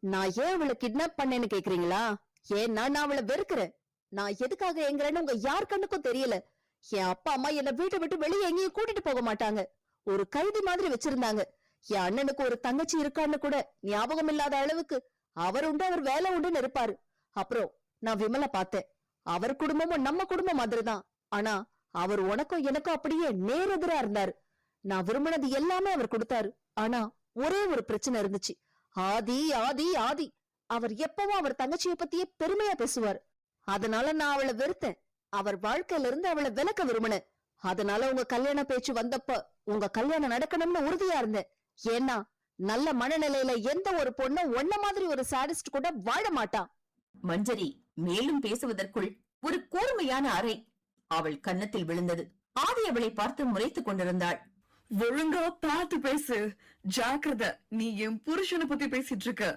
நான் ஏன் அவளை கிட்னாப் பண்ணேன்னு கேக்குறீங்களா? ஏன்னா நான் அவளை வெறுக்கிறேன். நான் எதுக்காக எங்கிறேன்னு உங்க யார் கண்ணுக்கும் தெரியல. என் அப்பா அம்மா என்ன வீட்டை விட்டு வெளியே எங்கேயும் கூட்டிட்டு போக மாட்டாங்க. ஒரு கைதி மாதிரி வச்சிருந்தாங்க. என் அண்ணனுக்கு ஒரு தங்கச்சி இருக்கான்னு கூட ஞாபகம் இல்லாத அளவுக்கு அவர் உண்டு, அவர் வேலை உண்டுன்னு இருப்பாரு. அப்புறம் நான் விமலை பார்த்தேன். அவர் குடும்பமும் நம்ம குடும்பம் மாதிரிதான். ஆனா அவர் உனக்கும் எனக்கும் அப்படியே நேரெதிரா இருந்தாரு. நான் விரும்பினது எல்லாமே அவர் கொடுத்தாரு. ஆனா ஒரே ஒரு பிரச்சனை இருந்துச்சு. ஆதி ஆதி ஆதி அவர் எப்பவும் அவர் தங்கச்சியை பத்தியே பெருமையா பேசுவார். அதனால நான் அவளை வெறுத்தேன். அவர் வாழ்க்கையில இருந்து அவளை விலக்க விரும்பினேன். அதனால உங்க கல்யாண பேச்சு வந்தப்ப உங்க கல்யாணம் நடக்கணும்னு உறுதியா இருந்தேன். ஏன்னா நல்ல மனநிலையில எந்த ஒரு பொண்ணும் ஒன்ன மாதிரி ஒரு சாடிஸ்ட் கூட வாழ மாட்டா. மஞ்சரி மேலும் பேசுவதற்குள் ஒரு கூர்மையான அறை அவள் கன்னத்தில் விழுந்தது. ஆதி அவளை பார்த்து முறைத்துக் கொண்டிருந்தாள். ஒழுங்கா பார்த்து பேசு, ஜாக்கிரதை. நீ என் புருஷனை பத்தி பேசிட்டு இருக்க.